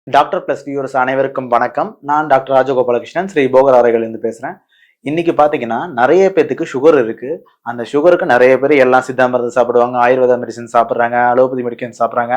Doctor plus viewers அனைவருக்கும் வணக்கம். நான் டாக்டர் ராஜகோபாலகிருஷ்ணன், ஸ்ரீ போகர் ஆரைகளிலிருந்து பேசுறேன். இன்னைக்கு பாத்தீங்கன்னா நிறைய பேத்துக்கு சுகர் இருக்கு. அந்த சுகருக்கு நிறைய பேர் எல்லாம் சித்தா மருந்து சாப்பிடுவாங்க, ஆயுர்வேத மெடிசன் சாப்பிடுறாங்க, அலோபதி மெடிசன் சாப்பிடுறாங்க.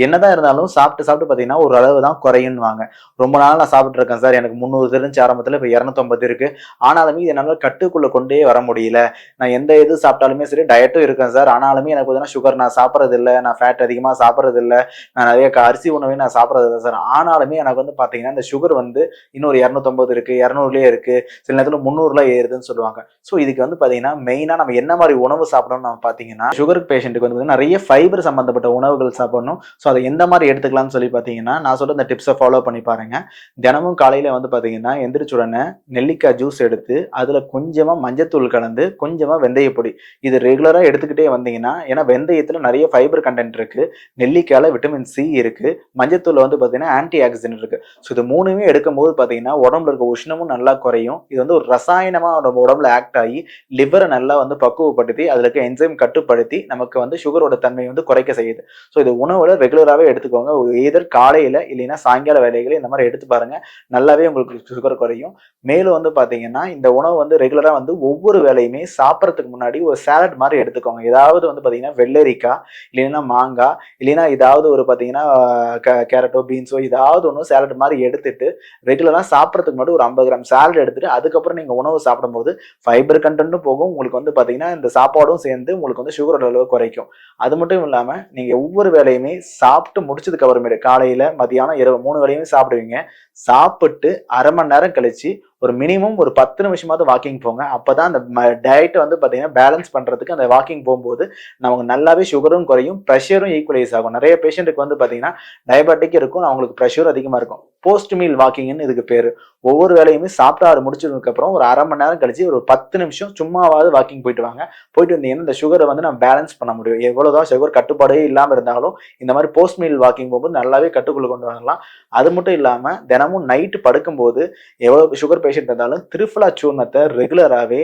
என்னதான் இருந்தாலும் சாப்பிட்டு சாப்பிட்டு பாத்தீங்கன்னா ஒரு அளவு தான் குறையும்வாங்க. ரொம்ப நாள் நான் சாப்பிட்டு இருக்கேன் சார், எனக்கு 300 தெரிஞ்ச ஆரம்பத்துல இப்ப 250 இருக்கு. ஆனாலுமே என்னால கட்டுக்குள்ள கொண்டே வர முடியல. நான் எந்த இது சாப்பிட்டாலுமே சரி, டயட்டும் இருக்கேன் சார். ஆனாலுமே எனக்கு பார்த்தீங்கன்னா சுகர் நான் சாப்பிட்றது இல்லை, நான் ஃபேட் அதிகமா சாப்பிட்றது இல்லை, நான் நிறைய அரிசி உணவே நான் சாப்பிட்றது இல்லை சார். ஆனாலுமே எனக்கு வந்து பாத்தீங்கன்னா இந்த சுகர் வந்து இன்னொரு 250 இருக்கு, 200லயே இருக்கு, சில நேரத்துல 300 ஏறுதுன்னு சொல்லுவாங்க. சோ இதுக்கு வந்து பாத்தீங்கன்னா மெயினா நம்ம என்ன மாதிரி உணவு சாப்பிடணும்னு நம்ம பாத்தீங்கன்னா, சுகர் பேஷண்ட்டுக்கு வந்து நிறைய ஃபைபர் சம்பந்தப்பட்ட உணவுகள் சாப்பிடணும். சோ அதை எந்த மாதிரி எடுத்துக்கலாம்னு சொல்லி பாத்தீங்கன்னா, நான் சொல்ற இந்த டிப்ஸை ஃபாலோ பண்ணி பாருங்க. தினமும் காலையில வந்து பாத்தீங்கன்னா எந்திரிச்ச உடனே நெல்லிக்காய் ஜூஸ் எடுத்து அதுல கொஞ்சமா மஞ்சத்தூள் கலந்து கொஞ்சமா வெந்தய பொடி இது ரெகுலரா எடுத்துக்கிட்டே வந்தீங்கன்னா, ஏன்னா வெந்தயத்துல நிறைய ஃபைபர் கண்டென்ட் இருக்கு, நெல்லிக்காயில விட்டமின் சி இருக்கு, மஞ்சத்தூள்ல வந்து பாத்தீங்கன்னா ஆன்டி ஆக்சிடென்ட் இருக்கு. ஸோ இது மூணுமே எடுக்கும்போது பாத்தீங்கன்னா உடம்புல இருக்க உஷ்ணமும் நல்லா குறையும். இது வந்து ஒரு ரசாயனமா நம்ம உடம்புல ஆக்ட் ஆகி லிவரை நல்லா வந்து பக்குவப்படுத்தி அதுல இருக்க என்சைம் கட்டுப்படுத்தி நமக்கு வந்து சுகரோட தன்மை வந்து குறைக்க செய்யுது. ஸோ இது உணவுல ரெகுலராகவே எடுத்துக்கோங்க. எதர் காலையில இல்லைன்னா சாயங்கால வேலைகளை இந்த மாதிரி எடுத்து பாருங்க, நல்லாவே உங்களுக்கு சுகர் குறையும். மேலும் வந்து பாத்தீங்கன்னா இந்த உணவு வந்து ரெகுலரா வந்து ஒவ்வொரு வேலையுமே சாப்பிட்றதுக்கு முன்னாடி ஒரு சாலட் மாதிரி எடுத்துக்கோங்க. ஏதாவது வந்து பாத்தீங்கன்னா வெள்ளரிக்காய் இல்லைன்னா மாங்காய் இல்லைன்னா ஏதாவது ஒரு பாத்தீங்கன்னா கேரட்டோ பீன்ஸோ ஏதாவது ஒன்று சாலட் மாதிரி எடுத்துட்டு ரெகுலரா சாப்பிட்றதுக்கு முன்னாடி ஒரு 50 கிராம் சாலட் எடுத்துட்டு அதுக்கப்புறம் நீங்க உணவு சாப்பிடும்போது ஃபைபர் கண்டென்ட்டும் போகும், உங்களுக்கு வந்து பாத்தீங்கன்னா இந்த சாப்பாடும் சேர்ந்து உங்களுக்கு வந்து சுகரோட அளவு குறைக்கும். அது மட்டும் இல்லாம நீங்க ஒவ்வொரு வேலையுமே சாப்பிட்டு முடிச்சதுக்கு அப்புறமேட்டு காலையில மதியானம் இரவு 3 வேளையுமே சாப்பிடுவீங்க. சாப்பிட்டு அரை மணி நேரம் கழிச்சு ஒரு மினிமம் ஒரு 10 நிமிஷமாவது வாக்கிங் போங்க. அப்பதான் அந்த டயட்டை வந்து பாத்தீங்கன்னா பேலன்ஸ் பண்றதுக்கு அந்த வாக்கிங் போகும்போது நமக்கு நல்லாவே சுகரும் குறையும், ப்ரெஷரும் ஈக்குவலைஸ் ஆகும். நிறைய பேஷண்ட்டுக்கு வந்து பாத்தீங்கன்னா டயபெட்டிக் இருக்கும், அவங்களுக்கு ப்ரெஷர் அதிகமா இருக்கும். போஸ்ட் மீல் வாக்கிங்னு இதுக்கு பேரு. ஒவ்வொரு வேலையுமே சாப்பிட்டு முடிச்சதுக்கு அப்புறம் ஒரு அரை மணி நேரம் கழிச்சு ஒரு 10 நிமிஷம் சும்மாவாவது வாக்கிங் போயிட்டு வாங்க. போயிட்டு வந்தீங்கன்னா இந்த சுகரை வந்து நம்ம பேலன்ஸ் பண்ண முடியும். எவ்வளவுதான் சுகர் கட்டுப்பாடே இல்லாம இருந்தாலும் இந்த மாதிரி போஸ்ட் மீல் வாக்கிங் போகும்போது நல்லாவே கட்டுக்குள்ள கொண்டு வரலாம். அது மட்டும் இல்லாம தினமும் நைட்டு படுக்கும்போது எவ்வளவு சுகர் பேஷண்ட் இருந்தாலும் திரிஃபலா சூர்ணத்தை ரெகுலராகவே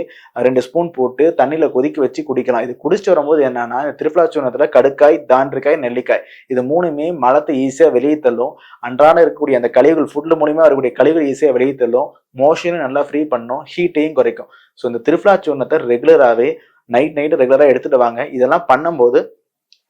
2 ஸ்பூன் போட்டு தண்ணியில கொதிக்க வச்சு குடிக்கலாம். இது குடிச்சிட்டு வரும்போது என்னன்னா, திரிஃபலா சூர்ணத்துல கடுக்காய், தாண்டிக்காய், நெல்லிக்காய் இது மூணுமே மலத்தை ஈஸியா வெளியே தள்ளும். அன்றாட இருக்கக்கூடிய அந்த கழிவுகள் ஃபுட்ல மூலியமா வரக்கூடிய கழிவுகள் ஈஸியா வெளியே தள்ளும். மோஷனும் நல்லா ஃப்ரீ பண்ணும், ஹீட்டையும் குறைக்கும். ஸோ இந்த திரிஃபலா சூர்ணத்தை ரெகுலராகவே நைட் ரெகுலரா எடுத்துட்டு வாங்க. இதெல்லாம் பண்ணும்போது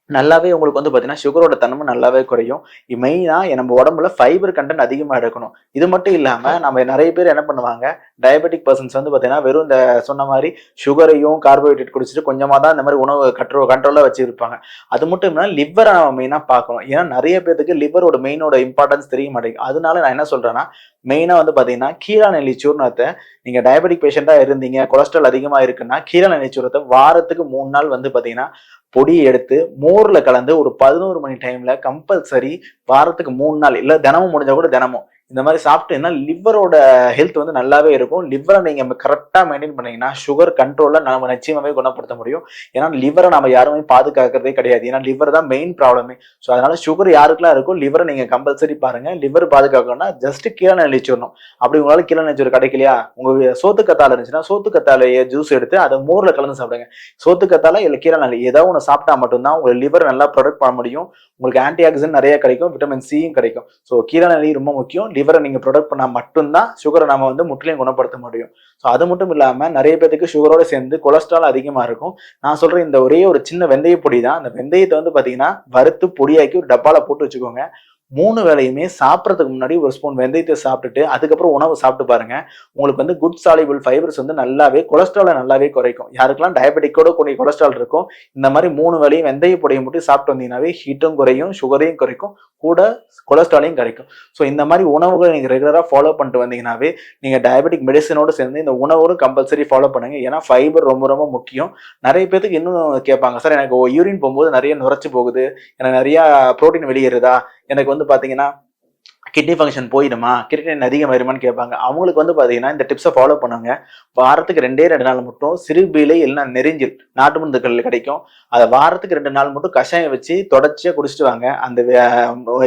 நல்லாவே உங்களுக்கு வந்து பாத்தீங்கன்னா சுகரோட தன்மை நல்லாவே குறையும். மெயினா நம்ம உடம்புல ஃபைபர் கண்டென்ட் அதிகமா எடுக்கணும். இது மட்டும் இல்லாம நம்ம நிறைய பேர் என்ன பண்ணுவாங்க, டயபெட்டிக் பர்சன்ஸ் வந்து பாத்தீங்கன்னா வெறும் இந்த சொன்ன மாதிரி சுகரையும் கார்போஹைட்ரேட் குடிச்சிட்டு கொஞ்சமா தான் இந்த மாதிரி உணவு கண்ட்ரோலா வச்சிருப்பாங்க. அது மட்டும் இல்லாம லிவரை நம்ம மெயினா பார்க்கணும். ஏன்னா நிறைய பேருக்கு லிவரோட மெயினோட இம்பார்ட்டன்ஸ் தெரிய மாட்டேங்குது. அதனால நான் என்ன சொல்றேன்னா, மெயினா வந்து பாத்தீங்கன்னா கீழாநெல்லி சூர்ணத்தை நீங்க டயபெட்டிக் பேஷண்டா இருந்தீங்க, கொலஸ்ட்ரால் அதிகமா இருக்குன்னா கீழாநெல்லி சூர்ணத்தை வாரத்துக்கு 3 நாள் வந்து பாத்தீங்கன்னா பொடி எடுத்து மோர்ல கலந்து ஒரு 11 மணி டைம்ல கம்பல்சரி வாரத்துக்கு 3 நாள் இல்ல தினமும் முடிஞ்சா கூட தினமும் இந்த மாதிரி சாப்பிட்டீங்கன்னா லிவரோட ஹெல்த் வந்து நல்லாவே இருக்கும். லிவரை நீங்க கரெக்டா மெயின்டைன் பண்ணீங்கன்னா சுகர் கண்ட்ரோல்ல நம்ம நிச்சயமாவே குணப்படுத்த முடியும். ஏன்னா லிவரை நம்ம யாருமே பாதுகாக்கிறதே கிடையாது. ஏன்னா லிவர் தான் மெயின் ப்ராப்ளமே. ஸோ அதனால சுகர் யாருக்கெல்லாம் இருக்கும் லிவரை நீங்க கம்பல்சரி பாருங்க. லிவர் பாதுகாக்கணும்னா ஜஸ்ட் கீழே நெளிச்சிடணும். அப்படி உங்களால கீழே நெளிச்சோறு கிடைக்கலையா, உங்க சோத்துக்கத்தால இருந்துச்சுன்னா சோத்துக்கத்தாலையே ஜூஸ் எடுத்து அதை மோர்ல கலந்து சாப்பிடுங்க. சோத்துக்கத்தால இல்ல கீழே நெல்லி ஏதாவது ஒன்று சாப்பிட்டா மட்டும்தான் உங்க லிவர் நல்லா ப்ரொடக்ட் பண்ண முடியும். உங்களுக்கு ஆன்டி ஆக்சிடென்ட் நிறைய கிடைக்கும், விட்டமின் சியும் கிடைக்கும். ஸோ கீழே நெல்லி ரொம்ப முக்கியம். லிவரை நீங்க ப்ரொடக்ட் பண்ணா மட்டும்தான் சுகரை நம்ம வந்து முற்றிலையும் குணப்படுத்த முடியும். ஸோ அது மட்டும் இல்லாம நிறைய பேருக்கு சுகரோட சேர்ந்து கொலஸ்ட்ரால் அதிகமா இருக்கும். நான் சொல்றேன் இந்த ஒரே ஒரு சின்ன வெந்தய பொடி தான். அந்த வெந்தயத்தை வந்து பாத்தீங்கன்னா வறுத்து பொடியாக்கி ஒரு டப்பால போட்டு வச்சுக்கோங்க. 3 வேளையுமே சாப்பிட்றதுக்கு முன்னாடி ஒரு ஸ்பூன் வெந்தயத்தை சாப்பிட்டுட்டு அதுக்கப்புறம் உணவு சாப்பிட்டு பாருங்க. உங்களுக்கு வந்து குட் சாலிபிள் ஃபைபர்ஸ் வந்து நல்லாவே கொலஸ்ட்ராலை நல்லாவே குறைக்கும். யாருக்கெல்லாம் டயபெட்டிக்கோட கூடிய கொலஸ்ட்ரால் இருக்கும், இந்த மாதிரி 3 வேளையும் வெந்தய பொடியை மட்டும் சாப்பிட்டு வந்தீங்கன்னாவே ஹீட்டும் குறையும், சுகரையும் குறைக்கும், கூட கொலஸ்ட்ராலையும் குறைக்கும். ஸோ இந்த மாதிரி உணவுகளை நீங்க ரெகுலரா ஃபாலோ பண்ணிட்டு வந்தீங்கன்னாவே நீங்க டயபெட்டிக் மெடிசனோடு சேர்ந்து இந்த உணவோடு கம்பல்சரி ஃபாலோ பண்ணுங்க. ஏன்னா ஃபைபர் ரொம்ப ரொம்ப முக்கியம். நிறைய பேருக்கு இன்னும் கேட்பாங்க, சார் எனக்கு யூரின் போகும்போது நிறைய நுரைச்சு போகுது, எனக்கு நிறைய புரோட்டீன் வெளியேறுதா, எனக்கு வந்து பாத்தீங்கன்னா கிட்னி ஃபங்க்ஷன் போயிடுமா, கிரிட்டின் அதிகமாயிருமான்னு கேட்பாங்க. அவங்களுக்கு வந்து பாத்தீங்கன்னா இந்த டிப்ஸை ஃபாலோ பண்ணுங்க. வாரத்துக்கு 2 நாள் மட்டும் சிறுபீலை இல்லைன்னா நெரிஞ்சில் நாட்டு மருந்துகள் கிடைக்கும். அதை வாரத்துக்கு 2 நாள் மட்டும் கஷாயம் வச்சு தொடர்ச்சியா குடிச்சிட்டு வாங்க. அந்த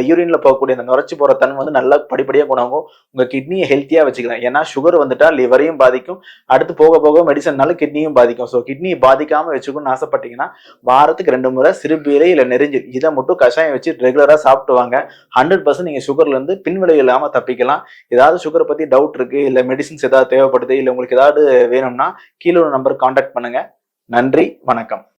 யூரின்ல போகக்கூடிய அந்த நுரைச்சி போற தன்மை வந்து நல்லா படிப்படியா குணமாகும். உங்க கிட்னியை ஹெல்த்தியா வச்சுக்கலாம். ஏன்னா சுகர் வந்துட்டா லிவரையும் பாதிக்கும், அடுத்து போக போக மெடிசன்னால கிட்னியும் பாதிக்கும். ஸோ கிட்னியை பாதிக்காம வச்சுக்கணும்னு ஆசைப்பட்டீங்கன்னா வாரத்துக்கு 2 முறை சிறுபீரை இல்லை நெரிஞ்சில் இதை மட்டும் கஷாயம் வச்சு ரெகுலரா சாப்பிட்டு வாங்க. 100% நீங்க சுகர்ல இருந்து பின்விளைவு இல்லாம தப்பிக்கலாம். ஏதாவது சுகரை பத்தி டவுட் இருக்கு, இல்ல மெடிசின்ஸ் ஏதாவது தேவைப்படுது, இல்ல உங்களுக்கு ஏதாவது வேணும்னா கீழே ஒரு நம்பருக்கு கான்டாக்ட் பண்ணுங்க. நன்றி, வணக்கம்.